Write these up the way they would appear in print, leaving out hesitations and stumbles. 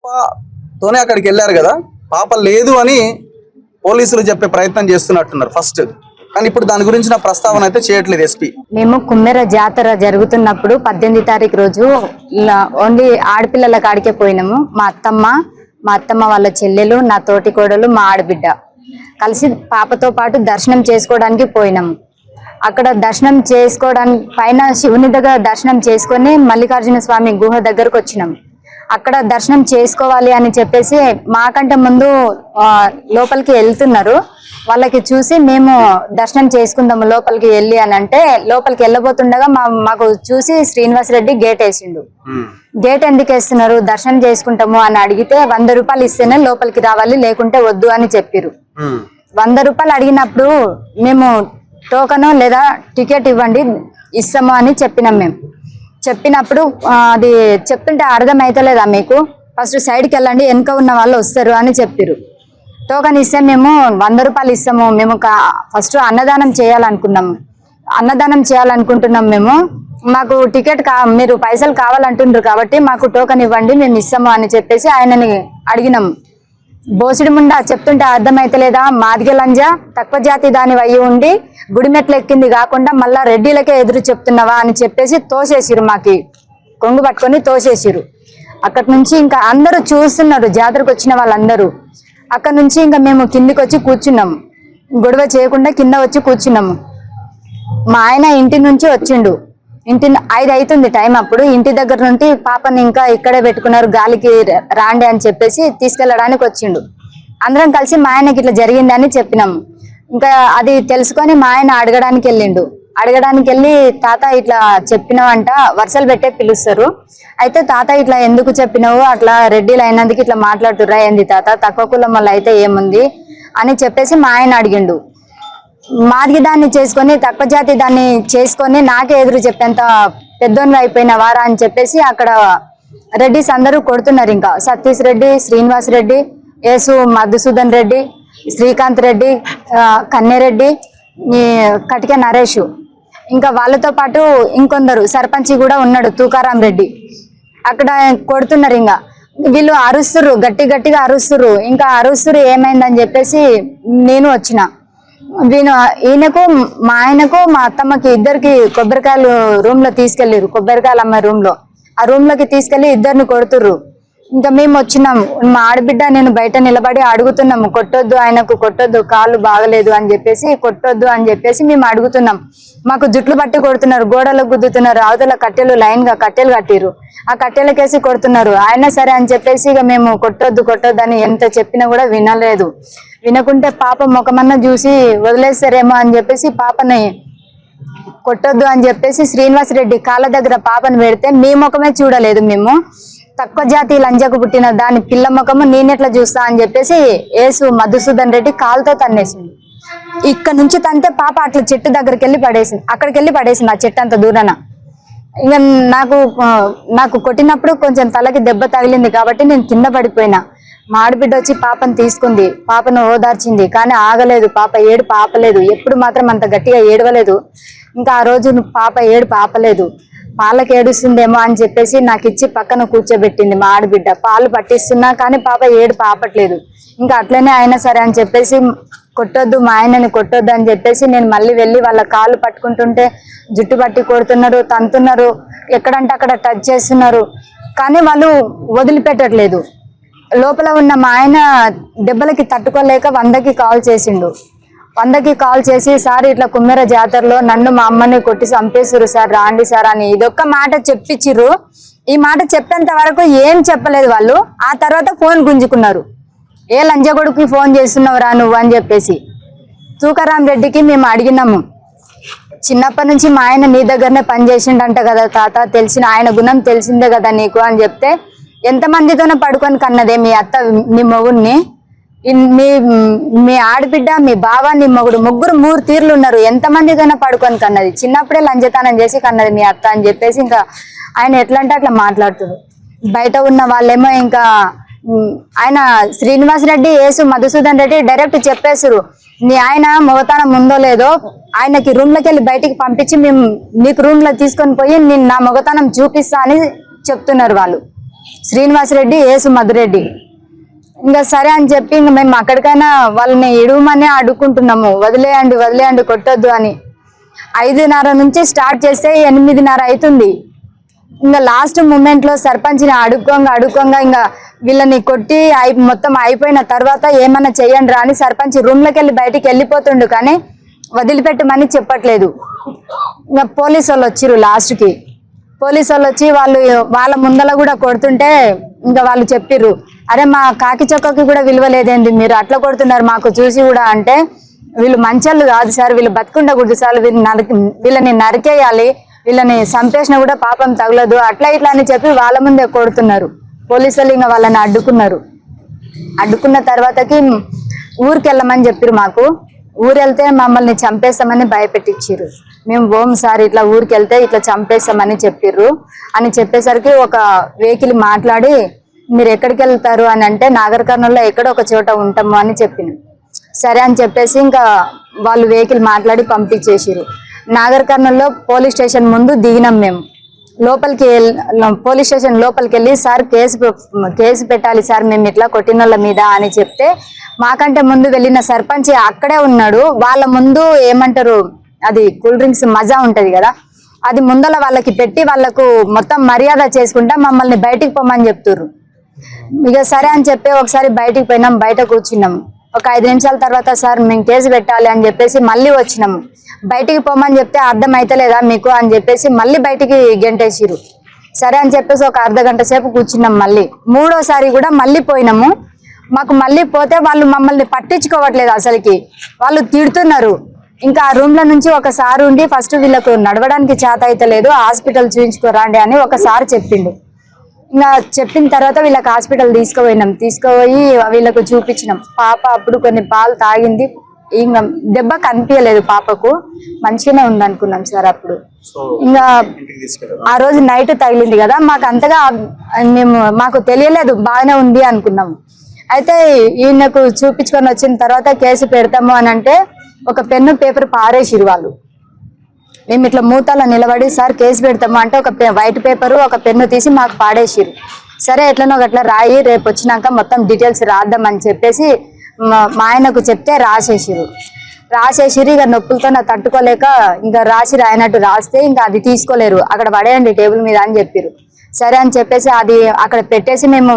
పాపతోనే అక్కడికి వెళ్ళారు కదా, పాప లేదు అని పోలీసులు చెప్పే ప్రయత్నం చేస్తున్నట్టున్నారు ఫస్ట్. కానీ ఇప్పుడు దాని గురించిన ప్రస్తావన అయితే చేయట్లేదు ఎస్పీ. మేము కుమ్మెర జాతర జరుగుతున్నప్పుడు 18 తారీఖు రోజు ఓన్లీ ఆడపిల్లల కాడికే పోయినాము. మా అత్తమ్మ వాళ్ళ చెల్లెలు, నా తోటి కోడలు, మా ఆడబిడ్డ కలిసి పాపతో పాటు దర్శనం చేసుకోవడానికి పోయినాము. అక్కడ దర్శనం చేసుకోవడానికి పైన శివుని దగ్గర దర్శనం చేసుకొని మల్లికార్జున స్వామి గుహ దగ్గరకు వచ్చినాము. అక్కడ దర్శనం చేసుకోవాలి అని చెప్పేసి మాకంటే ముందు లోపలికి వెళ్తున్నారు. వాళ్ళకి చూసి మేము దర్శనం చేసుకుందాము లోపలికి వెళ్ళి అని అంటే, లోపలికి వెళ్ళబోతుండగా మాకు చూసి శ్రీనివాస్ రెడ్డి గేట్ వేసిండు. గేట్ ఎందుకు వేస్తున్నారు, దర్శనం చేసుకుంటాము అని అడిగితే 100 రూపాయలు ఇస్తేనే లోపలికి రావాలి, లేకుంటే వద్దు అని చెప్పారు. 100 రూపాయలు అడిగినప్పుడు మేము టోకను లేదా టికెట్ ఇవ్వండి ఇస్తాము అని చెప్పినాం. మేము చెప్పినప్పుడు అది చెప్తుంటే అర్థం అవుతలేదా మీకు, ఫస్ట్ సైడ్కి వెళ్ళండి, వెనుక ఉన్న వాళ్ళు వస్తారు అని చెప్పారు. టోకన్ ఇస్తే మేము 100 రూపాయలు ఇస్తాము, మేము ఫస్ట్ అన్నదానం చేయాలనుకుంటున్నాం మేము, మాకు టికెట్ మీరు పైసలు కావాలంటుండ్రు కాబట్టి మాకు టోకన్ ఇవ్వండి మేము ఇస్తాము అని చెప్పేసి ఆయనని అడిగినాము. బోసిడి ముండా చెప్తుంటే అర్థమైతలేదా, మాదిగ లంజా తక్కువ జాతి దాని అయ్యి ఉండి గుడిమెట్లు ఎక్కింది కాకుండా మళ్ళా రెడ్డిలకే ఎదురు చెప్తున్నావా అని చెప్పేసి తోసేసిరు, మాకి కొంగు పట్టుకొని తోసేసిరు. అక్కడి నుంచి ఇంకా అందరూ చూస్తున్నారు, జాతరకు వచ్చిన వాళ్ళందరూ. అక్కడ నుంచి ఇంకా మేము కిందికి వచ్చి కూర్చున్నాము, గొడవ చేయకుండా కింద వచ్చి కూర్చున్నాము. మా ఆయన ఇంటి నుంచి వచ్చిండు, 5 అవుతుంది టైం. అప్పుడు ఇంటి దగ్గర నుండి పాపని ఇంకా ఇక్కడే పెట్టుకున్నారు, గాలికి రాండి అని చెప్పేసి తీసుకెళ్ళడానికి వచ్చిండు. అందరం కలిసి మా ఆయనకి ఇట్లా జరిగిందని చెప్పినాము. ఇంకా అది తెలుసుకొని మా ఆయన అడగడానికి వెళ్ళి తాత ఇట్లా చెప్పినావంట, వరుసలు పెట్టే పిలుస్తారు. అయితే తాత ఇట్లా ఎందుకు చెప్పినావు, అట్లా రెడ్డిలు అయినందుకు ఇట్లా మాట్లాడుతుర్రా ఏంది తాత, తక్కువ కులం వల్ల అయితే ఏముంది అని చెప్పేసి మా ఆయన అడిగిండు. మాదిగి దాన్ని చేసుకొని తక్కువ జాతి దాన్ని చేసుకొని నాకే ఎదురు చెప్పేంత పెద్దోన్గా అయిపోయిన వారా అని చెప్పేసి అక్కడ రెడ్డిస్ అందరూ కొడుతున్నారు. ఇంకా సతీష్ రెడ్డి, శ్రీనివాస్ రెడ్డి, యేసు మధుసూదన్ రెడ్డి, శ్రీకాంత్ రెడ్డి, కన్నెరెడ్డి, కటిక నరేష్, ఇంకా వాళ్ళతో పాటు ఇంకొందరు సర్పంచి కూడా ఉన్నాడు తూకారాం రెడ్డి. అక్కడ కొడుతున్నారు. ఇంకా వీళ్ళు అరుస్తురు, గట్టిగా అరుస్తురు. ఇంకా అరుస్తురు ఏమైందని చెప్పేసి నేను వచ్చిన. ఈయనకు మా ఆయనకు మా అత్తమ్మకి ఇద్దరికి కొబ్బరికాయలు రూమ్ లో తీసుకెళ్ళారు, కొబ్బరికాయలు అమ్మ ఆ రూమ్ లోకి తీసుకెళ్లి ఇద్దరిని కొడుతుర్రు. ఇంకా మేము వచ్చినాం, మా ఆడబిడ్డ నేను బయట నిలబడి అడుగుతున్నాము, కొట్టొద్దు ఆయనకు కొట్టొద్దు, కాళ్ళు బాగలేదు అని చెప్పేసి కొట్టొద్దు అని చెప్పేసి మేము అడుగుతున్నాం. మాకు జుట్లు పట్టి కొడుతున్నారు, గోడలకు గుద్దుతున్నారు, అవతల కట్టెలు లైన్ గా కట్టెలు కట్టిరు, ఆ కట్టెలకేసి కొడుతున్నారు. అయినా సరే అని చెప్పేసి ఇక మేము కొట్టొద్దు అని ఎంత చెప్పినా కూడా వినలేదు. వినకుంటే పాప ముఖమన్నా చూసి వదిలేస్తారేమో అని చెప్పేసి పాపని కొట్టొద్దు అని చెప్పేసి శ్రీనివాస్ రెడ్డి కాళ్ళ దగ్గర పాపను పెడితే మీ ముఖమే చూడలేదు మేము, తక్కువ జాతి లంజకు పుట్టిన దాని పిల్ల ముఖము నేనెట్లా చూస్తా అని చెప్పేసి యేసు మధుసూదన్ రెడ్డి కాలుతో తన్నేసింది. ఇక్కడ నుంచి తంతే పాప అట్లా చెట్టు దగ్గరికి వెళ్ళి పడేసింది, అక్కడికి వెళ్ళి పడేసింది ఆ చెట్టు అంత దూరాన. ఇంకా నాకు కొట్టినప్పుడు కొంచెం తలకి దెబ్బ తగిలింది కాబట్టి నేను కింద పడిపోయినా. మా ఆడబిడ్డ వచ్చి పాపను తీసుకుంది, పాపను ఓదార్చింది, కానీ ఆగలేదు, పాప ఏడుపు ఆపలేదు. ఎప్పుడు మాత్రం అంత గట్టిగా ఏడవలేదు. ఇంకా ఆ రోజు పాప ఏడుపు ఆపలేదు. పాలకు ఏడుస్తుందేమో అని చెప్పేసి నాకు ఇచ్చి పక్కన కూర్చోబెట్టింది మా ఆడబిడ్డ. పాలు పట్టిస్తున్నా కానీ పాప ఏడుపు ఆపట్లేదు. ఇంకా అట్లనే అయినా సరే అని చెప్పేసి కొట్టొద్దు, మా ఆయనని కొట్టొద్దు అని చెప్పేసి నేను మళ్ళీ వెళ్ళి వాళ్ళ కాళ్ళు పట్టుకుంటుంటే జుట్టు పట్టి కొడుతున్నారు, తంతున్నారు, ఎక్కడంటే అక్కడ టచ్ చేస్తున్నారు, కానీ వాళ్ళు వదిలిపెట్టట్లేదు. లోపల ఉన్న మా ఆయన దెబ్బలకి తట్టుకోలేక 100కి కాల్ చేసిండు. 100కి కాల్ చేసి సార్ ఇట్లా కుమ్మెర జాతరలో నన్ను మా అమ్మని కొట్టి చంపేసారు సార్, రాండి సార్ అని ఇదొక్క మాట చెప్పించిర్రు. ఈ మాట చెప్పేంత వరకు ఏం చెప్పలేదు వాళ్ళు. ఆ తర్వాత ఫోన్ గుంజుకున్నారు, ఏ లంజగొడుకి ఫోన్ చేస్తున్నావురా నువ్వు అని చెప్పేసి. తూకారాం రెడ్డికి మేము అడిగినాము, చిన్నప్పటి నుంచి మా ఆయన నీ దగ్గరనే పని చేసిండంట కదా తాత, తెలిసిన ఆయన గుణం తెలిసిందే కదా నీకు అని చెప్తే, ఎంతమందితోనే పడుకొని కన్నదే మీ అత్త నీ మొగుడిని, మీ ఆడబిడ్డ, మీ బావ, నీ మొగుడు, ముగ్గురు 3 తీర్లు ఉన్నారు, ఎంతమందితోనే పడుకొని కన్నది, చిన్నప్పుడే లంజతానం చేసి కన్నది మీ అత్త అని చెప్పేసి ఇంకా ఆయన ఎట్లా అంటే అట్లా మాట్లాడుతున్నారు. బయట ఉన్న వాళ్ళేమో ఇంకా ఆయన శ్రీనివాస్ రెడ్డి, యేసు మధుసూదన్ రెడ్డి డైరెక్ట్ చెప్పేసారు, నీ ఆయన మొగతానం ఉందో లేదో ఆయనకి రూమ్ లోకి వెళ్ళి బయటికి పంపించి మేము నీకు రూమ్ లో తీసుకొని పోయి నేను నా మొగతానం చూపిస్తా అని చెప్తున్నారు వాళ్ళు. శ్రీనివాసరెడ్డి ఏసు మధురెడ్డి. ఇంకా సరే అని చెప్పి ఇంకా మేము అక్కడికైనా వాళ్ళని ఇడువమని అడుక్కుంటున్నాము, వదిలేయండి కొట్టొద్దు అని. 5:30 నుంచి స్టార్ట్ చేస్తే 8:30 అవుతుంది. ఇంకా లాస్ట్ మూమెంట్ లో సర్పంచ్ని అడుక్కోంగా ఇంకా వీళ్ళని కొట్టి మొత్తం అయిపోయిన తర్వాత ఏమన్నా చెయ్యండి రా అని సర్పంచ్ రూమ్ లోకి వెళ్ళి బయటికి వెళ్ళిపోతుండు, కానీ వదిలిపెట్టమని చెప్పట్లేదు. ఇంకా పోలీసు వాళ్ళు వచ్చిర్రు. లాస్ట్కి పోలీసు వాళ్ళు వచ్చి వాళ్ళ ముందల కూడా కొడుతుంటే ఇంకా వాళ్ళు చెప్పిర్రు, అరే మా కాకి చొక్కకి కూడా విలువ లేదేంటి, మీరు అట్లా కొడుతున్నారు మాకు చూసి కూడా అంటే, వీళ్ళు మంచోళ్ళు కాదు సార్, వీళ్ళు బతుకుండకూడదు సార్, వీళ్ళని నరికేయాలి, వీళ్ళని చంపేసినా కూడా పాపం తగలదు, అట్లా ఇట్లా అని చెప్పి వాళ్ళ ముందే కొడుతున్నారు. పోలీసులు ఇంకా వాళ్ళని అడ్డుకున్న తర్వాతకి ఊరికి వెళ్ళమని చెప్పిరు మాకు. ఊరు వెళ్తే మమ్మల్ని చంపేస్తామని భయపెట్టించారు. మేము ఓం సార్ ఇట్లా ఊరికి వెళ్తే ఇట్లా చంపేస్తామని చెప్పిర్రు అని చెప్పేసరికి ఒక వెహికల్ మాట్లాడి మీరు ఎక్కడికి వెళ్తారు అని అంటే నాగర్ కర్నూలులో ఎక్కడో ఒక చోట ఉంటాము అని చెప్పింది. సరే అని చెప్పేసి ఇంకా వాళ్ళు వెహికల్ మాట్లాడి పంపించేసిరు. నాగర్ కర్నూలులో పోలీస్ స్టేషన్ ముందు దిగినాం మేము. పోలీస్ స్టేషన్ లోపలికి వెళ్ళి సార్ కేసు పెట్టాలి సార్ మేము ఇట్లా కొట్టినోళ్ళ మీద అని చెప్తే, మాకంటే ముందు వెళ్ళిన సర్పంచ్ అక్కడే ఉన్నాడు. వాళ్ళ ముందు ఏమంటారు, అది కూల్ డ్రింక్స్ మజా ఉంటది కదా, అది ముందల వాళ్ళకి పెట్టి వాళ్ళకు మొత్తం మర్యాద చేసుకుంటా మమ్మల్ని బయటికి పోమని చెప్తుర్రు. ఇక సరే అని చెప్పి ఒకసారి బయటికి పోయినాం, బయట కూర్చున్నాం. ఒక 5 నిమిషాల తర్వాత సార్ మేము కేసు పెట్టాలి అని చెప్పేసి మళ్ళీ వచ్చినాము. బయటికి పోమని చెప్తే అర్థం అయితలేదా మీకు అని చెప్పేసి మళ్ళీ బయటికి గెంటేసిరు. సరే అని చెప్పేసి ఒక అర్ధగంట సేపు కూర్చున్నాం. మళ్ళీ 3వసారి కూడా మళ్ళీ పోయినాము. మాకు మళ్ళీ పోతే వాళ్ళు మమ్మల్ని పట్టించుకోవట్లేదు, అసలుకి వాళ్ళు తిడుతున్నారు. ఇంకా ఆ రూమ్ లో నుంచి ఒక సార్ ఉండి ఫస్ట్ వీళ్ళకు నడవడానికి చేత అయితే లేదు, హాస్పిటల్ చూయించుకోరండి అని ఒకసారి చెప్పిండు. ఇంకా చెప్పిన తర్వాత వీళ్ళకి హాస్పిటల్ తీసుకుపోయి వీళ్ళకు చూపించినాం. పాప అప్పుడు కొన్ని పాలు తాగింది, ఇంకా దెబ్బ కనిపించలేదు పాపకు, మంచిగానే ఉంది అనుకున్నాం సార్ అప్పుడు. ఇంకా ఆ రోజు నైట్ తగిలింది కదా, మాకు అంతగా మాకు తెలియలేదు, బాగానే ఉంది అనుకున్నాము. అయితే ఈయనకు చూపించుకొని వచ్చిన తర్వాత కేసు పెడతాము అని అంటే ఒక పెన్ను పేపర్ పారేసిరు వాళ్ళు. మేము ఇట్లా మూతలో నిలబడి సార్ కేసు పెడతాము అంటే ఒక వైట్ పేపరు ఒక పెన్ను తీసి మాకు పాడేసిరు. సరే ఎట్లనో గట్లా రాయి, రేపు వచ్చినాక మొత్తం డీటెయిల్స్ రాద్దామని చెప్పేసి మా ఆయనకు చెప్తే రాసేసిరు. ఇక నొప్పులతో నాకు తట్టుకోలేక ఇంకా రాయనట్టు రాస్తే ఇంకా అది తీసుకోలేరు, అక్కడ పడేయండి టేబుల్ మీద అని చెప్పిరు. సరే అని చెప్పేసి అది అక్కడ పెట్టేసి మేము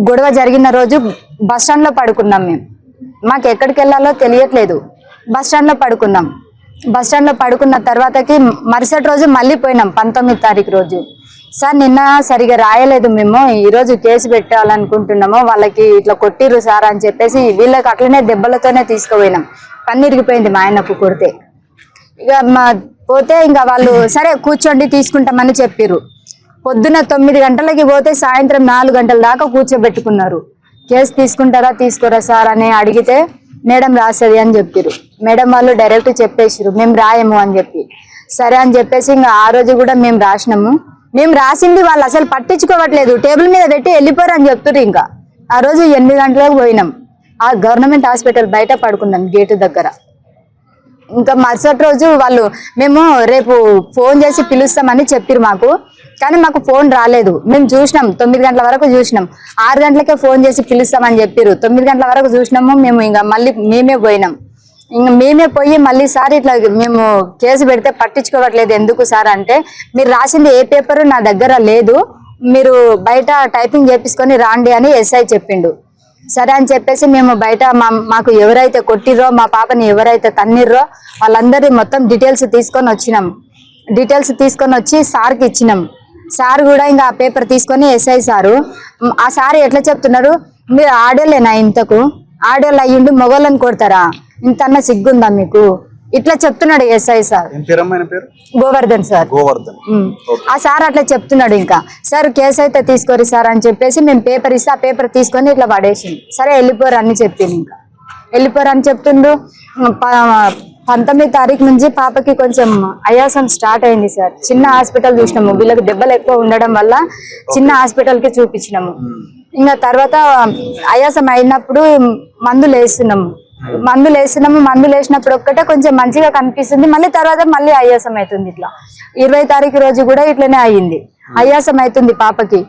గొడవ జరిగిన రోజు బస్ స్టాండ్ లో పడుకున్నాం. మాకు ఎక్కడికి వెళ్ళాలో తెలియట్లేదు, బస్ స్టాండ్ లో పడుకున్నాం. బస్ స్టాండ్ లో పడుకున్న తర్వాతకి మరుసటి రోజు మళ్ళీ పోయినాం, 19వ తారీఖు రోజు. సార్ నిన్న సరిగా రాయలేదు, మేము ఈరోజు కేసు పెట్టాలనుకుంటున్నాము, వాళ్ళకి ఇట్లా కొట్టిర్రు సార్ అని చెప్పేసి వీళ్ళకి అట్లనే దెబ్బలతోనే తీసుకుపోయినాం. కన్నీరిగిపోయింది మా ఆయనకు కొడితే. ఇక పోతే ఇంకా వాళ్ళు సరే కూర్చోండి తీసుకుంటామని చెప్పిర్రు. పొద్దున 9 గంటలకి పోతే సాయంత్రం 4 గంటల దాకా కూర్చోబెట్టుకున్నారు. కేసు తీసుకుంటారా తీసుకోరా సార్ అని అడిగితే మేడం రాస్తుంది అని చెప్పిరు. మేడం వాళ్ళు డైరెక్ట్ చెప్పేసిరు మేము రాయము అని చెప్పి. సరే అని చెప్పేసి ఇంకా ఆ రోజు కూడా మేము రాసినాము. మేము రాసింది వాళ్ళు అసలు పట్టించుకోవట్లేదు, టేబుల్ మీద పెట్టి వెళ్ళిపోరు అని చెప్తున్నారు. ఇంకా ఆ రోజు 8 గంటలకు పోయినాం, ఆ గవర్నమెంట్ హాస్పిటల్ బయట పడుకున్నాం గేటు దగ్గర. ఇంకా మరుసటి రోజు వాళ్ళు మేము రేపు ఫోన్ చేసి పిలుస్తామని చెప్పిరు మాకు, కానీ మాకు ఫోన్ రాలేదు. మేము చూసినాం 9 గంటల వరకు చూసినాం, 6 గంటలకే ఫోన్ చేసి పిలుస్తామని చెప్పిరు. 9 గంటల వరకు చూసినాము మేము. ఇంకా మళ్ళీ మేమే పోయినాం. ఇంకా మేమే పోయి మళ్ళీ సార్ ఇట్లా మేము కేసు పెడితే పట్టించుకోవట్లేదు ఎందుకు సార్ అంటే, మీరు రాసింది ఏ పేపరు నా దగ్గర లేదు, మీరు బయట టైపింగ్ చేపించుకొని రాండి అని ఎస్ఐ చెప్పిండు. సరే అని చెప్పేసి మేము బయట మాకు ఎవరైతే కొట్టిర్రో, మా పాపని ఎవరైతే తన్నిర్రో వాళ్ళందరి మొత్తం డీటెయిల్స్ తీసుకొని వచ్చినాం. డీటెయిల్స్ తీసుకొని వచ్చి సార్కి ఇచ్చినాం. సార్ కూడా ఇంకా ఆ పేపర్ తీసుకొని ఎస్ఐ సారు, ఆ సార్ ఎట్లా చెప్తున్నారు, మీరు ఆడోళ్ళేనా, ఇంతకు ఆడోళ్ళు అయ్యిండు మొగోళ్ళని కొడతారా, ఇంతన్నా సిగ్గుందా మీకు, ఇట్లా చెప్తున్నాడు ఎస్ఐ సార్. గోవర్ధన్ సార్. ఆ సార్ అట్లా చెప్తున్నాడు. ఇంకా సార్ కేసు అయితే తీసుకోరు సార్ అని చెప్పేసి మేము పేపర్ ఇస్తే ఆ పేపర్ తీసుకొని ఇట్లా పడేసింది. సరే వెళ్ళిపోరు అని చెప్పింది. ఇంకా వెళ్ళిపోరు అని చెప్తుండ్రు. 19వ తారీఖు నుంచి పాపకి కొంచెం ఆయాసం స్టార్ట్ అయింది సార్. చిన్న హాస్పిటల్ చూసినాము, వీళ్ళకి దెబ్బలు ఎక్కువ ఉండడం వల్ల చిన్న హాస్పిటల్కి చూపించినాము. ఇంకా తర్వాత ఆయాసం అయినప్పుడు మందులు వేస్తున్నాము. మందులు వేసినప్పుడు ఒక్కటే కొంచెం మంచిగా కనిపిస్తుంది, మళ్ళీ తర్వాత మళ్ళీ ఆయాసం అవుతుంది. ఇట్లా 20వ తారీఖు రోజు కూడా ఇట్లనే అయ్యింది, ఆయాసం అవుతుంది పాపకి.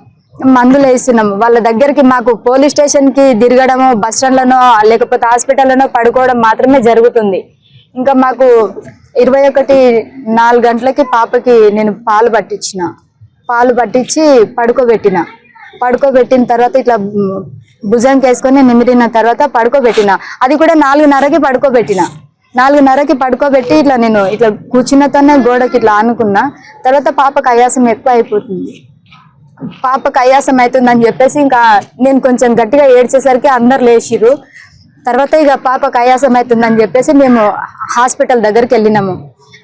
మందులు వేస్తున్నాము. వాళ్ళ దగ్గరికి మాకు పోలీస్ స్టేషన్ కి తిరగడము, బస్ స్టాండ్లనో లేకపోతే హాస్పిటల్లోనో పడుకోవడం మాత్రమే జరుగుతుంది. ఇంకా మాకు 21:04 గంటలకి పాపకి నేను పాలు పట్టించి పడుకోబెట్టిన తర్వాత ఇట్లా భుజంకి వేసుకొని నిమిరిన తర్వాత పడుకోబెట్టిన. అది కూడా 4:30కి పడుకోబెట్టిన. 4:30కి పడుకోబెట్టి ఇట్లా నేను ఇట్లా కూర్చున్నతోనే గోడకి ఇట్లా ఆనుకున్నా. తర్వాత పాపకు ఆయాసం ఎక్కువ అయిపోతుంది. పాపకు ఆయాసం అవుతుందని చెప్పేసి ఇంకా నేను కొంచెం గట్టిగా ఏడ్చేసరికి అందరు లేచిర్రు. తర్వాత ఇక పాపకు ఆయాసం అవుతుందని చెప్పేసి మేము హాస్పిటల్ దగ్గరికి వెళ్ళినాము.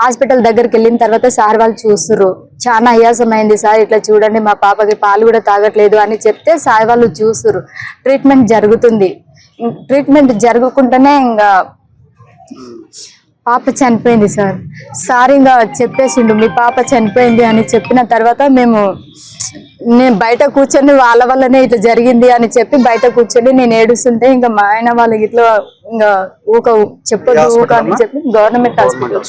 హాస్పిటల్ దగ్గరికి వెళ్ళిన తర్వాత సార్ వాళ్ళు చూస్తుర్రు. చాలా ఆయాసం అయింది సార్, ఇట్లా చూడండి మా పాపకి పాలు కూడా తాగట్లేదు అని చెప్తే సార్ వాళ్ళు చూస్తుర్రు. ట్రీట్మెంట్ జరుగుతుంది. ట్రీట్మెంట్ జరుగుకుంటూనే ఇంకా పాప చనిపోయింది సార్. సార్ ఇంకా చెప్పేసిండు మీ పాప చనిపోయింది అని చెప్పిన తర్వాత నేను బయట కూర్చొని వాళ్ళ వల్లనే ఇట్లా జరిగింది అని చెప్పి బయట కూర్చొని నేను ఏడుస్తుంటే ఇంకా మా ఆయన వాళ్ళకి ఇట్లా ఇంకా చెప్పొద్దు అని చెప్పి గవర్నమెంట్ హాస్పిటల్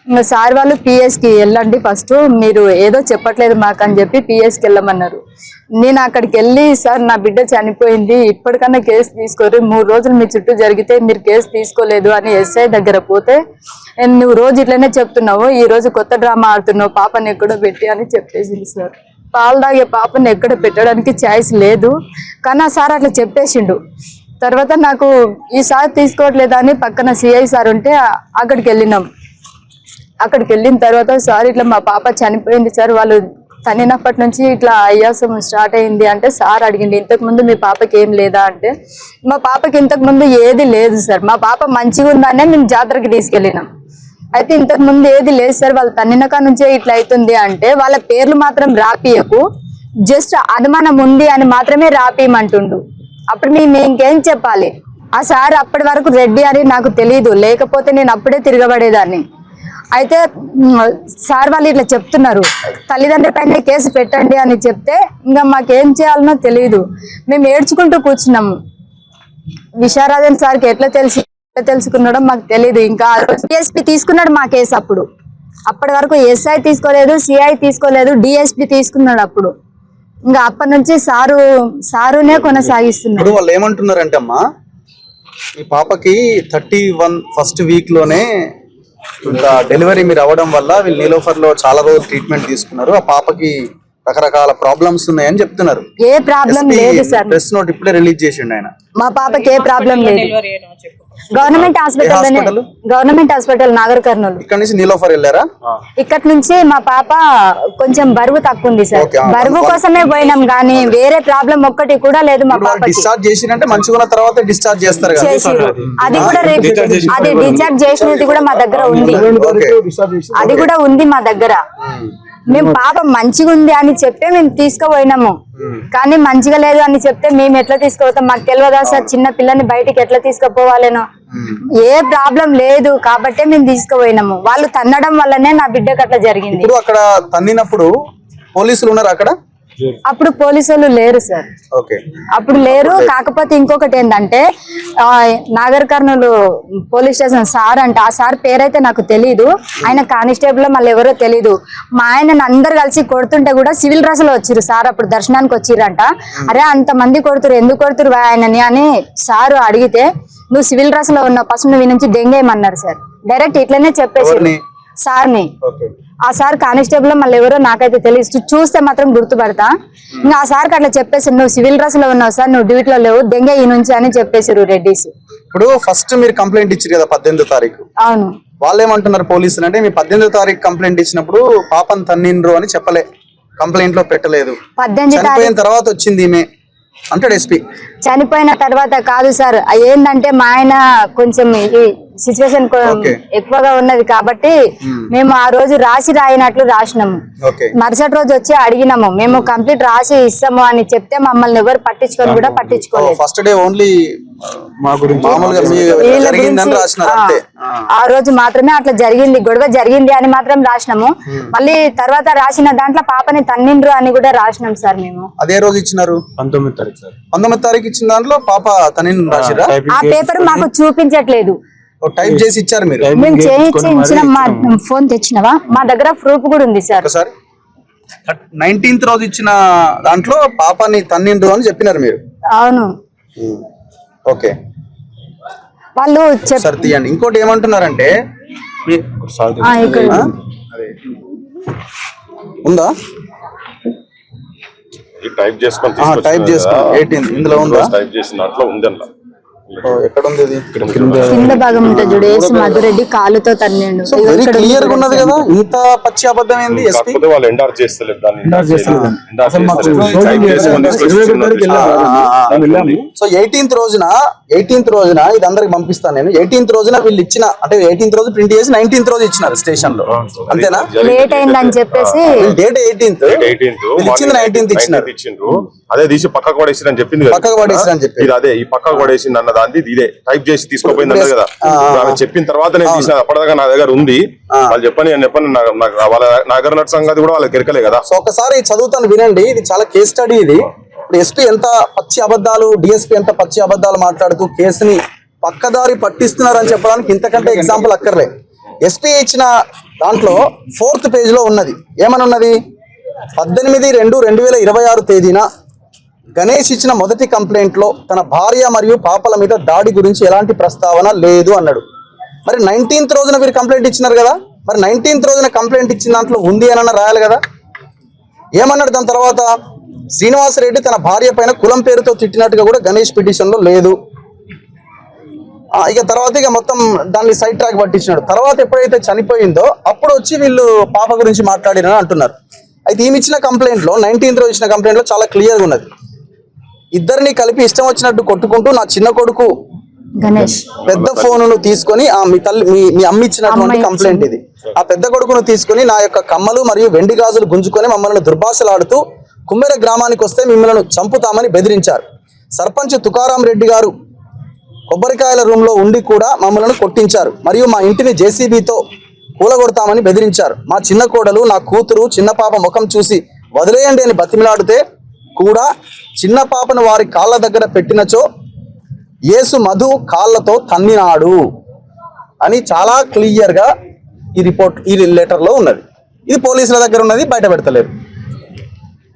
ఇంకా సార్ వాళ్ళు పిఎస్కి వెళ్ళండి ఫస్ట్, మీరు ఏదో చెప్పట్లేదు మాకు అని చెప్పి పిఎస్కి వెళ్ళమన్నారు. నేను అక్కడికి వెళ్ళి సార్ నా బిడ్డ చనిపోయింది, ఇప్పటికన్నా కేసు తీసుకోరు, 3 రోజులు మీ చుట్టూ జరిగితే మీరు కేసు తీసుకోలేదు అని ఎస్ఐ దగ్గర పోతే నువ్వు రోజు ఇట్లనే చెప్తున్నావు, ఈ రోజు కొత్త డ్రామా ఆడుతున్నావు, పాపని ఎక్కడో పెట్టి అని చెప్పేసింది సార్. పాలు తాగే పాపని ఎక్కడ పెట్టడానికి ఛాయిస్ లేదు కానీ ఆ సార్ అట్లా చెప్పేసిండు. తర్వాత నాకు ఈసారి తీసుకోవట్లేదా అని పక్కన సిఐ సార్ ఉంటే అక్కడికి వెళ్ళినాం. అక్కడికి వెళ్ళిన తర్వాత సార్ ఇట్లా మా పాప చనిపోయింది సార్, వాళ్ళు తనినప్పటి నుంచి ఇట్లా ఆయాసం స్టార్ట్ అయింది అంటే సార్ అడిగింది ఇంతకు ముందు మీ పాపకి ఏం లేదా అంటే మా పాపకి ఇంతకు ముందు ఏది లేదు సార్, మా పాప మంచిగా ఉందనే మేము జాతరకి తీసుకెళ్ళినాం. అయితే ఇంతకు ముందు ఏది లేదు సార్, వాళ్ళు తన్నినక నుంచే ఇట్లా అవుతుంది అంటే వాళ్ళ పేర్లు మాత్రం రాపియకు, జస్ట్ అనుమానం ఉంది అని మాత్రమే రాపియమంటుండు. అప్పుడు మేము ఇంకేం చెప్పాలి? ఆ సార్ అప్పటి వరకు రెడ్డి అని నాకు తెలియదు, లేకపోతే నేను అప్పుడే తిరగబడేదాన్ని. అయితే సార్ వాళ్ళు ఇట్లా చెప్తున్నారు, తల్లిదండ్రుల పైన కేసు పెట్టండి అని చెప్తే ఇంకా మాకేం చేయాలనో తెలియదు. మేము ఏడ్చుకుంటూ కూర్చున్నాము. విశారాజన్ సార్కి ఎట్లా తెలుసుకున్నాడో మాకు తెలియదు. ఇంకా డిఎస్పీ తీసుకున్నాడు మా కేసు. అప్పటి వరకు ఎస్ఐ తీసుకోలేదు, సిఐ తీసుకోలేదు, డిఎస్పీ తీసుకున్నాడు. అప్పుడు ఇంకా అప్పటి నుంచి సారునే కొనసాగిస్తున్నాడు. వాళ్ళు ఏమంటున్నారంటే అమ్మా, ఈ పాపకి 31 ఫస్ట్ వీక్ లోనే ఇంకా డెలివరీ మీరు అవ్వడం వల్ల వీళ్ళు నీలోఫర్ లో చాలా రోజులు ట్రీట్మెంట్ తీసుకున్నారు, ఆ పాపకి రకరకాల ప్రాబ్లమ్స్ ఉన్నాయని చెప్తున్నారు. ఏ ప్రాబ్లం లేదు సార్, ప్రెస్ నోట్ ఇప్పుడే రిలీజ్ చేసిండు ఆయన. మా పాపకి ఏ ప్రాబ్లం లేదు. Government hospital Nagar Kurnool. ఇక్కడ నుంచి నీలోఫర్ వెళ్ళారా? ఇక్కడ నుంచి మా పాప కొంచెం బరువు తక్కువ ఉంది సార్, బరువు కోసమే పోయినాం కానీ వేరే ప్రాబ్లం ఒక్కటి కూడా లేదు. మా పాప డిశ్చార్జ్ చేసినంటే మంచిగా తర్వాత డిశ్చార్జ్ చేస్తారు కదా, అది కూడా అది డిశ్చార్జ్ చేసినది కూడా మా దగ్గర ఉంది, అది కూడా ఉంది మా దగ్గర. మేము పాప మంచిగా ఉంది అని చెప్తే మేము తీసుకుపోయినాము, కానీ మంచిగా లేదు అని చెప్తే మేము ఎట్లా తీసుకుపోతాం? మాకు తెలియదా సార్, చిన్న పిల్లని బయటికి ఎట్లా తీసుకుపోవాలేనో? ఏ ప్రాబ్లం లేదు కాబట్టి మేము తీసుకుపోయినాము. వాళ్ళు తన్నడం వల్లనే నా బిడ్డకు అట్లా జరిగింది. ఇప్పుడు అక్కడ తన్నినప్పుడు పోలీసులు ఉన్నారు అక్కడ? అప్పుడు పోలీసులు లేరు సార్, అప్పుడు లేరు. కాకపోతే ఇంకొకటి ఏంటంటే Nagar Kurnool police station sir అంటే, ఆ సార్ పేరైతే నాకు తెలీదు, ఆయన కానిస్టేబుల్ మళ్ళీ ఎవరో తెలీదు. మా ఆయన అందరు కలిసి కొడుతుంటే కూడా సివిల్ డ్రెస్ లో వచ్చిర్రు సార్, అప్పుడు దర్శనానికి వచ్చిర్రంట. అరే అంత మంది కొడుతురు, ఎందుకు కొడుతురు ఆయనని అని సారు అడిగితే, నువ్వు సివిల్ డ్రెస్ లో ఉన్నావు, ఫస్ట్ నువ్వు నుంచి దెంగేయమన్నారు సార్. డైరెక్ట్ ఇట్లనే చెప్పేసి సార్ని. ఆ సార్ కానిస్టేబుల్ మళ్ళీ ఎవరో నాకైతే తెలియదు, చూస్తే మాత్రం గుర్తుపడతా. ఇంకా ఆ సార్కి అట్లా చెప్పేసి, నువ్వు సివిల్ డ్రెస్ లో ఉన్నావు సార్, నువ్వు డ్యూటీలో లేవు, దెంగే ఈ నుంచి అని చెప్పేసారు రెడ్డిస్. ఇప్పుడు ఫస్ట్ మీరు కంప్లైంట్ ఇచ్చారు కదా 18వ తారీఖు. అవును. వాళ్ళు ఏమంటున్నారు పోలీసులు అంటే, మీ 18వ తారీఖు కంప్లైంట్ ఇచ్చినప్పుడు పాపను తన్నిండ్రు అని చెప్పలే, కంప్లైంట్ లో పెట్టలేదు, 18 చనిపోయిన తర్వాత వచ్చింది ఈమె అంటాడు ఎస్పీ. చనిపోయిన తర్వాత కాదు సార్, ఏంటంటే మా ఆయన కొంచెం సిచ్యువేషన్ ఎక్కువగా ఉన్నది కాబట్టి మేము ఆ రోజు రాయినట్లు రాసినాము. మరుసటి రోజు వచ్చి అడిగినాము, మేము కంప్లీట్ రాసి ఇస్తాము అని చెప్తే మమ్మల్ని ఎవరు పట్టించుకొని కూడా పట్టించుకోలేదు. ఫస్ట్ డే ఓన్లీ ఆ రోజు మాత్రమే అట్లా జరిగింది, గొడవ జరిగింది అని మాత్రం రాసినాము. మళ్ళీ తర్వాత రాసిన దాంట్లో పాపని తన్నిండ్రు అని కూడా రాసినాం సార్. మేము అదే రోజు ఇచ్చినారు 19వ తారీఖు ఇచ్చిన దాంట్లో పాప తన్నిండ్రు రాసిరా? ఆ పేపర్ మాకు చూపించట్లేదు, టైప్ చేసి ఇచ్చారు మీరు? మేము చేయించిన మా ఫోన్ తెచ్చినవా, మా దగ్గర ప్రూఫ్ కూడా ఉంది సార్. 19th రోజు ఇచ్చిన దాంట్లో పాపని తన్నిండ్రు అని చెప్పినారు మీరు. అవును. ఓకే వాళ్ళు సరే తీయండి. ఇంకోటి ఏమంటున్నారంటే ఇక్కడ ఉందా టైప్ చేసుకొని టైప్ చేసుకోండి 18 ఇందులో ఉందా? టైప్ చేసిన దాంట్లో ఉంది అన్న. ఎక్కడ ఉంది ఇది? కింద భాగం ఉంటుంది చూడు, ఏసు మధురెడ్డి కాలుతో తన్నిండు. సో వెరీ క్లియర్ గా ఉన్నది కదా, ఇంత పచ్చి అబద్ధం ఏంది? ఎస్పీ కాకపోతే వాళ్ళు ఎండార్ చేస్తలేదు దాన్ని. సో 18th రోజున ఇది అందరికి పంపిస్తాను నేను. 18th రోజున వీళ్ళు ఇచ్చిన అంటే 18th రోజు ప్రింట్ చేసి 19th రోజు ఇచ్చినారు స్టేషన్ లో, అంతేనా? లేట్ అయిందని చెప్పేసి డేట్ 18th ఇచ్చింది, 19th ఇచ్చిండ్రు. అదే తీసి పక్కకు పడేసి అని చెప్పింది, పక్కకు పడేసి అని చెప్పి. ఇది అదే ఈ పక్కకు పడేసింది అన్న దాన్ని ఇదే టైప్ చేసి తీసుకోపోయింది అన్నది కదా. ఆమె చెప్పిన తర్వాత నేను తీసిన, అప్పటిదాకా నా దగ్గర ఉంది. వాళ్ళు చెప్పని నేను చెప్పని వాళ్ళ నగర నట్ సంగతి కూడా వాళ్ళకి ఎరకలే కదా. సో ఒకసారి చదువుతాను వినండి, ఇది చాలా కేస్ స్టడీ ఇది. ఇప్పుడు ఎస్పీ ఎంత పచ్చి అబద్ధాలు, డిఎస్పీ ఎంత పచ్చి అబద్ధాలు మాట్లాడుతూ కేసుని పక్కదారి పట్టిస్తున్నారని చెప్పడానికి ఇంతకంటే ఎగ్జాంపుల్ అక్కర్లే. ఎస్పీ ఇచ్చిన దాంట్లో 4th పేజ్ లో ఉన్నది, ఏమని ఉన్నది? 18/2/2026 తేదీన గణేష్ ఇచ్చిన మొదటి కంప్లైంట్ లో తన భార్య మరియు పాపల మీద దాడి గురించి ఎలాంటి ప్రస్తావన లేదు అన్నాడు. మరి 19th రోజున మీరు కంప్లైంట్ ఇచ్చినారు కదా, మరి 19th రోజున కంప్లైంట్ ఇచ్చిన దాంట్లో ఉంది అని రాయాలి కదా. ఏమన్నాడు దాని తర్వాత? శ్రీనివాసరెడ్డి తన భార్య పైన కులం పేరుతో తిట్టినట్టుగా కూడా గణేష్ పిటిషన్ లో లేదు. ఇక తర్వాత ఇక మొత్తం దాన్ని సైడ్ ట్రాక్ పట్టించినాడు. తర్వాత ఎప్పుడైతే చనిపోయిందో అప్పుడు వచ్చి వీళ్ళు పాప గురించి మాట్లాడినని అంటున్నారు. అయితే ఈమె ఇచ్చిన కంప్లైంట్ లో 19th రోజు ఇచ్చిన కంప్లైంట్ లో చాలా క్లియర్గా ఉన్నది, ఇద్దరిని కలిపి ఇష్టం వచ్చినట్టు కొట్టుకుంటూ నా చిన్న కొడుకు గణేష్ పెద్ద ఫోనును తీసుకొని మీ అమ్మ ఇచ్చినటువంటి కంప్లైంట్ ఇది. ఆ పెద్ద కొడుకును తీసుకొని నా యొక్క కమ్మలు మరియు వెండి గాజులు గుంజుకొని మమ్మల్ని దుర్భాషలాడుతూ కుమ్మెర గ్రామానికి వస్తే మిమ్మల్ని చంపుతామని బెదిరించారు. సర్పంచ్ తుకారాం రెడ్డి గారు కొబ్బరికాయల రూమ్ లో ఉండి కూడా మమ్మల్ని కొట్టించారు మరియు మా ఇంటిని జేసీబీతో కూలగొడతామని బెదిరించారు. మా చిన్న కోడలు, నా కూతురు, చిన్న పాప ముఖం చూసి వదిలేయండి అని బతిమిలాడితే కూడా చిన్న పాపను వారి కాళ్ళ దగ్గర పెట్టినచో యేసు మధు కాళ్ళతో తన్నినాడు అని చాలా క్లియర్ గా ఈ లెటర్ లో ఉన్నది. ఇది పోలీసుల దగ్గర ఉన్నది, బయట పెడతలేరు,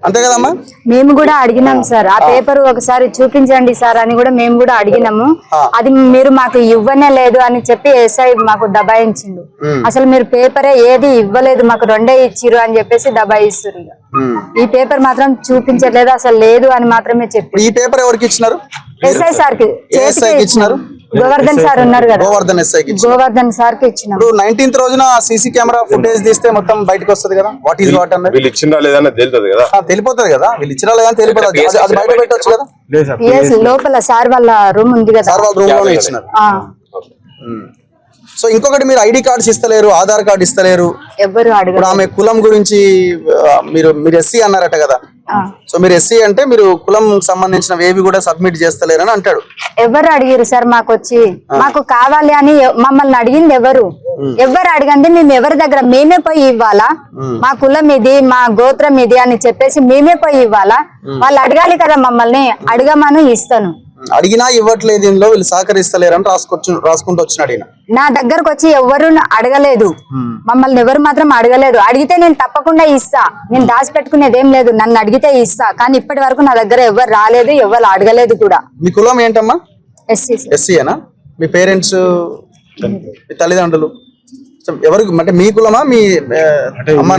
అంతే కదమ్మా? మేము కూడా అడిగినాం సార్, ఆ పేపర్ ఒకసారి చూపించండి సార్ అని కూడా మేము కూడా అడిగినాము. అది మీరు మాకు ఇవ్వనే లేదు అని చెప్పి ఎస్ఐ మాకు దబాయించిండు. అసలు మీరు పేపరే ఏది ఇవ్వలేదు, మాకు 2 ఇచ్చిరు అని చెప్పేసి దబాయిస్తారు. ఈ పేపర్ మాత్రం చూపించట్లేదు, అసలు లేదు అని మాత్రమే చెప్పి. ఈ పేపర్ ఎవరికి ఇచ్చినారు? ఎస్ఐ సార్ కి ఇచ్చినారు. గోవర్ధన్ సార్ ఉన్నారు కదా, గోవర్ధన్ సార్ కి ఇచ్చిన. 19th రోజున సీసీ కెమెరా ఫుటేజ్ తీస్తే మొత్తం బయటకు వస్తుంది కదా, వాట్ ఈస్ వాట్ అన్నది వీళ్ళు ఇచ్చినా లేదని తెలుస్తుంది కదా, తెలిపోతుంది కదా. వీళ్ళు ఇచ్చినా లేదని తెలిపోతుంది, అది బయట పెట్టవచ్చు కదా. లోపల సార్ వాళ్ళ రూమ్ ఉంది కదా, సార్ వాళ్ళ రూమ్ లోనే ఇచ్చినారు. సో ఇంకొకటి, మీరు ఐడి కార్డ్స్ ఇస్తలేరు, ఆధార్ కార్డు ఇస్తలేరు. ఎవరు అడగరు. ఆమె కులం గురించి మీరు ఎస్సీ అన్నారట కదా, సో మీరు ఎస్సీ అంటే మీరు కులం సంబంధించిన ఏవి కూడా సబ్మిట్ చేస్తలేరు అని అంటాడు. ఎవరు అడిగారు సార్ మాకు వచ్చి, మాకు కావాలి అని మమ్మల్ని అడిగింది ఎవరు అడిగింది? మేము ఎవరి దగ్గర మేమే పోయి ఇవ్వాలా? మా కులం ఇది, మా గోత్రం ఇది అని చెప్పేసి మేమే పోయి ఇవ్వాలా? వాళ్ళు అడగాలి కదా మమ్మల్ని, అడగమను ఇస్తాను. అడిగినా ఇవ్వట్లేదు, ఇందులో వీళ్ళు సహకరిస్తలేరని రాసుకుంటూ వచ్చినాడు ఈయన. నా దగ్గరకు వచ్చి ఎవరు అడగలేదు, మమ్మల్ని ఎవరు మాత్రం అడగలేదు. అడిగితే నేను తప్పకుండా ఇస్తా, నేను దాచిపెట్టుకునేది ఏం లేదు, నన్ను అడిగితే ఇస్తా. కానీ ఇప్పటి వరకు నా దగ్గర ఎవరు రాలేదు, ఎవరు అడగలేదు కూడా. మీ కులం ఏంటమ్మా? ఎస్సీనా? మీ పేరెంట్స్, మీ తల్లిదండ్రులు ఎవరికి అంటే మీ కులమా? మీ అమ్మ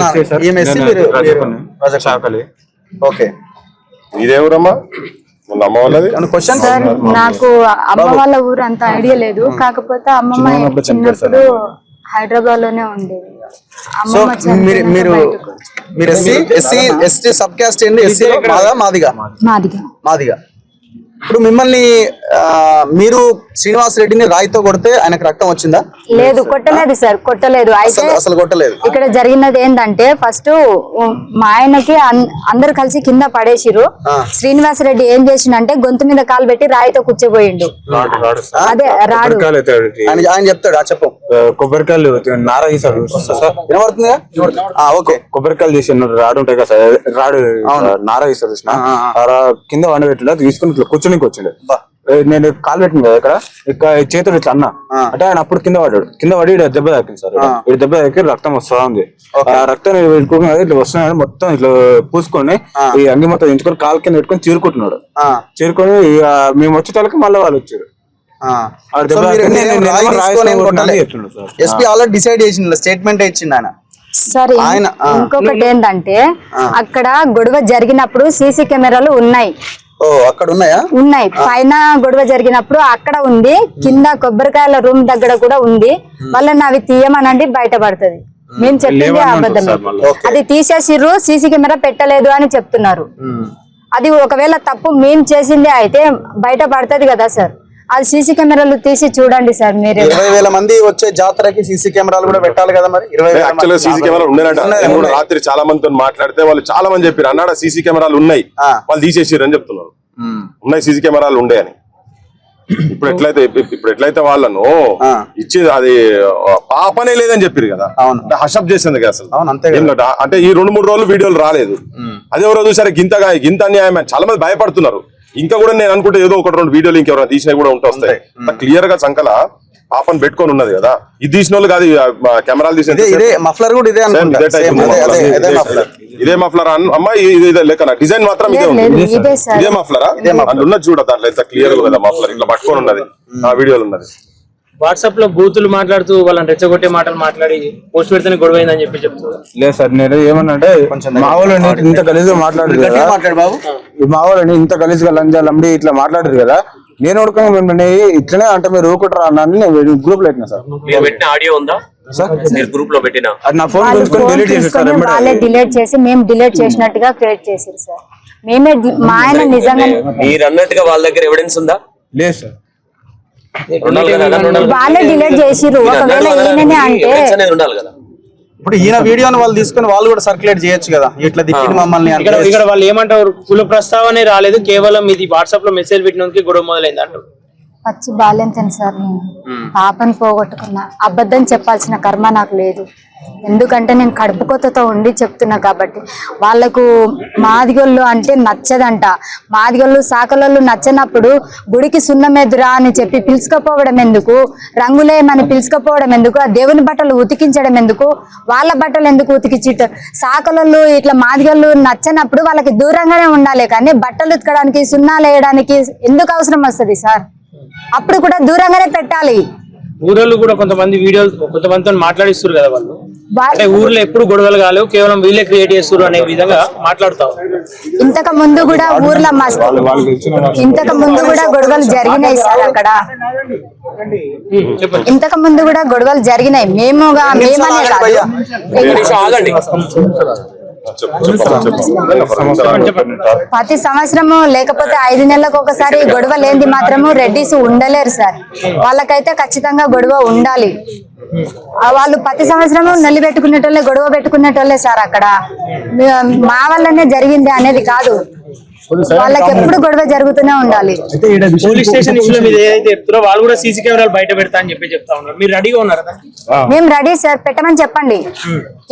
ఓకే. ఇదేవరమ్మా అమ్మ వాళ్ళది? సార్ నాకు అమ్మ వాళ్ళ ఊరు అంత ఐడియా లేదు, కాకపోతే అమ్మమ్మ చిన్నప్పుడు హైదరాబాద్ లోనే ఉండేది. సో మీరు ఎస్టీ సబ్ క్యాస్ట్ ఏంటి? ఎస్సీ మాదిగా. ఇప్పుడు మిమ్మల్ని మీరు శ్రీనివాస్ రెడ్డిని రాయితో కొడితే ఆయనకు రక్తం వచ్చిందా? లేదు, కొట్టలేదు సార్, కొట్టలేదు. అయితే అసలు కొట్టలేదు. ఇక్కడ జరిగినది ఏంటంటే, ఫస్ట్ మా ఆయనకి అందరు కలిసి కింద పడేసిరు. శ్రీనివాస్ రెడ్డి ఏం చేసిండంటే గొంతు మీద కాలు పెట్టి రాయితో కూర్చోబోయిండు. అదే రాడు ఆయన చెప్తాడు. చెప్పు. కొబ్బరికాయలు నార తీసాడు, వినబడుతుందా? ఓకే. కొబ్బరికాయలు తీసి రాడు ఉంటాయి కదా సార్, రాడు నార తీసాడు, కింద వండబెట్టిన తీసుకుని కూర్చొని వచ్చిండు. నేను కాలు పెట్టింది కదా ఇక్కడ చేతులు ఇట్లా అన్న అంటే ఆయన అప్పుడు కింద పడి ఈడ దెబ్బ తాకింది సార్. ఈ దెబ్బ తాకి రక్తం వస్తా ఉంది. ఆ రక్తం ఇట్లా వస్తున్నాడు మొత్తం ఇట్లా పూసుకొని ఈ అంగి మొత్తం ఎంచుకొని కాలు కింద పెట్టుకొని చీరుకుంటున్నాడు. చీరుకొని మేము వచ్చేటోళ్ళకి మళ్ళీ వాళ్ళు వచ్చారు. ఎస్పీ ఆల్రెడీ డిసైడ్ చేసిండు, స్టేట్మెంట్ ఇచ్చిండు ఆయన. సరే ఇంకొకటి ఏంటంటే అక్కడ గొడవ జరిగినప్పుడు సీసీ కెమెరాలు ఉన్నాయి. అక్కడ ఉన్నాయా? ఉన్నాయి. పైన గొడవ జరిగినప్పుడు అక్కడ ఉంది, కింద కొబ్బరికాయల రూమ్ దగ్గర కూడా ఉంది. వాళ్ళని అవి తీయమనండి, బయటపడుతుంది. మేము చెప్పింది అబద్ధమే. అది తీసేసిర్రు, సీసీ కెమెరా పెట్టలేదు అని చెప్తున్నారు. అది ఒకవేళ తప్పు మేము చేసిందే అయితే బయట పడుతుంది కదా సార్. అది సీసీ కెమెరాలు తీసి చూడండి సార్. మీరు 20,000 మంది వచ్చే జాతరకి సీసీ కెమెరాలు కూడా పెట్టాలి కదా మరి. 20,000 సీసీ కెమెరాలు ఉన్నాయంట. రాత్రి చాలా మందితో మాట్లాడితే వాళ్ళు చాలా మంది చెప్పారు అన్నాడు సీసీ కెమెరాలు ఉన్నాయి, వాళ్ళు తీసేసారు అని చెప్తున్నారు. ఉన్నాయి సీసీ కెమెరాలు ఉండే అని. ఇప్పుడు ఎట్లయితే వాళ్ళను ఇచ్చి అది పాపనే లేదని చెప్పారు కదా, హషప్ చేసింది కదా అసలు. అంటే ఈ 2-3 రోజులు వీడియోలు రాలేదు. అదే రోజు సరే గింత అన్యాయం చాలా మంది భయపడుతున్నారు. ఇంకా కూడా నేను అనుకుంటే ఏదో 1-2 వీడియోలు ఇంకెవరైనా తీసినా కూడా వస్తాయి. క్లియర్ గా సంకల పాపని పెట్టుకొని ఉన్నది కదా. ఇది తీసిన వాళ్ళు కాదు, కెమెరాలు తీసిన మఫ్లర్ కూడా ఇదే మఫ్లర్ అమ్మా. ఇదే లెక్క డిజైన్ మాత్రం ఇదే ఉంది. ఇదే మఫ్లరా అని ఉన్నది చూడ, దాంట్లో ఎంత క్లియర్ గా కదా మఫ్లర్ ఇట్లా పట్టుకొని ఉన్నది. ఆ వీడియోలు ఉన్నది. వాట్సాప్ లో బూతులు మాట్లాడుతూ వాళ్ళని రెచ్చగొట్టే మాటలు మాట్లాడి పోస్ట్ పెడితేనే గొడవ అయిందని చెప్తున్నారు. లేదు సార్, నేను ఏమన్నా మా వాళ్ళని ఇంత గలీజ్గా మాట్లాడదు కదా, మా వాళ్ళని ఇంత గలీజ్గా లంజాలండి ఇట్లా మాట్లాడదు కదా. నేను ఉడకని మిమ్మల్ని ఇట్లనే అంటే మీరు ఊకుంటారా అన్నాను. నేను గ్రూప్ లో పెట్టినా సార్. మీరు పెట్టిన ఆడియో ఉందా సార్? మీరు గ్రూప్ లో పెట్టినా అది నా ఫోన్ డిలీట్ చేసేస్తారు. వాళ్ళే డిలీట్ చేసి మేము డిలీట్ చేసినట్టుగా క్రియేట్ చేశారు సార్. మేమే మా ఆయన నిజంగా మీరు అన్నట్టుగా వాళ్ళ దగ్గర ఎవిడెన్స్ ఉందా? లేదు సార్, వాళ్ళే డిలీట్ చేసిర్రు. ఒకవేళ ఈయననే అంటే ఉండాలి కదా. ఇప్పుడు ఈయన వీడియోని వాళ్ళు తీసుకుని వాళ్ళు కూడా సర్క్యులేట్ చేయొచ్చు కదా, ఇట్లా తిట్టిన మమ్మల్ని. ఇక్కడ వాళ్ళు ఏమంటారు, కుల ప్రస్తావనే రాలేదు, కేవలం ఇది వాట్సాప్ లో మెసేజ్ పెట్టినందుకు గొడవ మొదలైంది అంటారు. పచ్చి బాలేంతని సార్. నేను పాపని పోగొట్టుకున్నా, అబద్ధం చెప్పాల్సిన కర్మ నాకు లేదు. ఎందుకంటే నేను కడుపు కొత్తతో ఉండి చెప్తున్నా కాబట్టి. వాళ్ళకు మాదిగొళ్ళు అంటే నచ్చదంట. మాదిగొళ్ళు సాకలోళ్ళు నచ్చనప్పుడు గుడికి సున్నమెదురా అని చెప్పి పిలుచుకపోవడం ఎందుకు, రంగులేమని పిలుచుకపోవడం ఎందుకు, ఆ దేవుని బట్టలు ఉతికించడం ఎందుకు, వాళ్ళ బట్టలు ఎందుకు ఉతికించారు. సాకలోళ్ళు ఇట్లా మాదిగొళ్ళు నచ్చనప్పుడు వాళ్ళకి దూరంగానే ఉండాలి, కానీ బట్టలు ఉతకడానికి సున్నాలు వేయడానికి ఎందుకు అవసరం వస్తుంది సార్? అప్పుడు కూడా దూరంగానే పెట్టాలి. ఊరోళ్ళు కూడా కొంతమంది వీడియోలు కొంతమందితో మాట్లాడిస్తారు కదా వాళ్ళు. అంటే ఊర్లో ఎప్పుడు గొడవలు కాలేవు, కేవలం వీళ్ళే క్రియేట్ చేస్తారు అనే విధంగా మాట్లాడతాం. ఇంతకు ముందు కూడా ఊర్లో ఇంతకు ముందు కూడా గొడవలు జరిగినాయి సార్ అక్కడ. ఇంతకు ముందు కూడా గొడవలు జరిగినాయి. మేమనే కాదు, ఆగండి. ప్రతి సంవత్సరము లేకపోతే 5 నెలలకు ఒకసారి గొడవ లేనిది మాత్రము రెడ్డిస్ ఉండలేరు సార్. వాళ్ళకైతే ఖచ్చితంగా గొడవ ఉండాలి. వాళ్ళు ప్రతి సంవత్సరము నల్లి పెట్టుకునేటోళ్ళే, గొడవ పెట్టుకునేటోళ్ళే సార్. అక్కడ మా వల్లనే జరిగింది అనేది కాదు, వాళ్ళకి ఎప్పుడు గొడవ జరుగుతూనే ఉండాలి. పోలీస్ స్టేషన్ ఇష్యూలో మీరు ఏదైతే చెప్తారో వాళ్ళు కూడా సీసీ కెమెరాలు బయట పెడతా అని చెప్తా ఉన్నారు. మీరు రెడీగా ఉన్నారా? మేము రెడీ సార్, పెట్టమని చెప్పండి.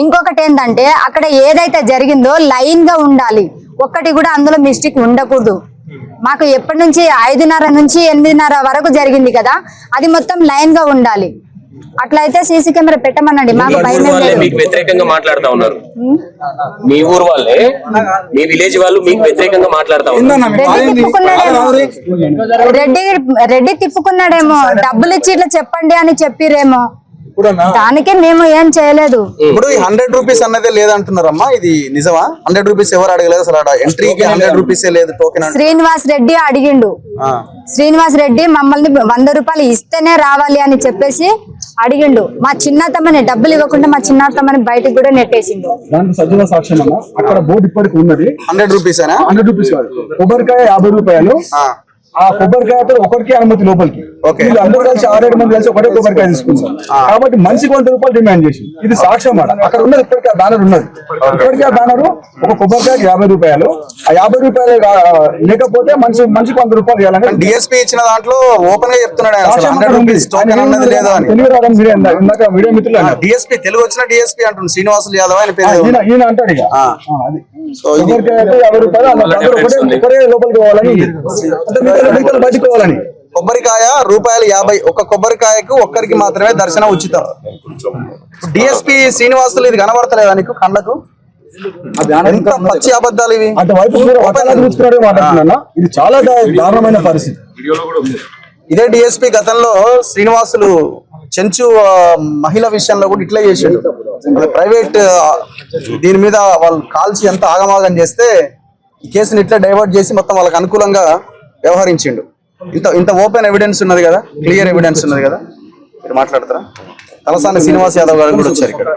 ఇంకొకటి ఏంటంటే అక్కడ ఏదైతే జరిగిందో లైన్ గా ఉండాలి, ఒక్కటి కూడా అందులో మిస్టేక్ ఉండకూడదు. మాకు ఎప్పటి నుంచి 5:30 నుంచి 8:30 వరకు జరిగింది కదా, అది మొత్తం లైన్ గా ఉండాలి. అట్లయితే సీసీ కెమెరా పెట్టమనండి. మాకు మీకు వ్యతిరేకంగా మాట్లాడుతా ఉన్నారు. మీ ఊరు వాళ్ళే, మీ విలేజ్ వాళ్ళు మీకు వ్యతిరేకంగా మాట్లాడుతా ఉన్నారు. రెడ్డి తిప్పుకున్నాడేమో, డబ్బులు ఇచ్చి ఇట్లా చెప్పండి అని చెప్పిరేమో, దానికే మేము ఏం చేయలేదు. ఇప్పుడు 100 రూపీస్ అన్నదే లేదంటున్నారమ్మా, ఇది నిజమా? 100 రూపీస్ ఎవరు అడగలేదు అసలు. ఎంట్రీకి 100 రూపీసే లేదు టోకెన్. శ్రీనివాస్ రెడ్డి అడిగిండు. శ్రీనివాస్ రెడ్డి మమ్మల్ని 100 రూపాయలు ఇస్తేనే రావాలి అని చెప్పేసి అడిగిండు. మా చిన్నతమ్మని డబ్బులు ఇవ్వకుండా మా చిన్నతమ్మని బయటకు కూడా నెట్టేసిండు. దానికి సజీవ సాక్ష్యం అన్న, అక్కడ బోర్డు ఇప్పటికి ఉన్నది. 100 రూపీస్ 100 రూపీస్ కాదు, కొబ్బరికాయ 50 రూపాయలు. ఆ కొబ్బరికాయతో ఒకరికి అనుమతి లోపలికి. అందరూ కలిసి 6-7 మంది కలిసి ఒకటే కొబ్బరికాయ తీసుకుంటాం కాబట్టి మనిషికి 100 రూపాయలు డిమాండ్ చేసి, ఇది సాక్ష్యం అన్న. అక్కడ ఉన్నది ఇప్పటికీ ఆ బ్యానర్ ఉన్నది. ఇప్పటికీ ఆ బ్యానర్ ఒక కొబ్బరికాయకి 50 రూపాయలు. ఆ 50 రూపాయలు లేకపోతే మనిషికి 100 రూపాయలు ఇవ్వాలని డిఎస్పీ ఇచ్చిన దాంట్లో ఓపెన్ గా చెప్తున్నాడు. వీడియో మిత్రులు డిఎస్పీ తెలుగు వచ్చిన డిఎస్పీ అంటుంది శ్రీనివాసులు యాదవ్ అని పేరు. ఈయన అంటాడు ఇక కొబ్బరికాయకు 50 రూపాయలు ఒకటే లోపలికి పోవాలని. మిగతా బయటకు పోవాలని. కొబ్బరికాయ ₹50, ఒక కొబ్బరికాయకు ఒక్కరికి మాత్రమే దర్శనం ఉచితం. డిఎస్పి శ్రీనివాసులు ఇది కనబడతలేదా నీకు కళ్ళకు? ఎంత పచ్చి అబద్ధాలు ఇవి. అటువైపు మీరు వకాలత్ కూర్చున్నాడే మాట్లాడుతున్నా, ఇది చాలా దారుణమైన పరిస్థితి. ఇదే డిఎస్పి గతంలో శ్రీనివాసులు చెంచు మహిళ విషయంలో కూడా ఇట్లా చేసిండు. ప్రైవేట్ దీని మీద వాళ్ళు కాల్చి ఎంత ఆగమాగం చేస్తే ఈ కేసుని ఇట్లా డైవర్ట్ చేసి మొత్తం వాళ్ళకి అనుకూలంగా వ్యవహరించిండు. ఇంత ఓపెన్ ఎవిడెన్స్ ఉన్నది కదా, క్లియర్ ఎవిడెన్స్ ఉన్నది కదా. మీరు మాట్లాడతారా? తలసాని శ్రీనివాస్ యాదవ్ గారు కూడా వచ్చారు ఇక్కడ.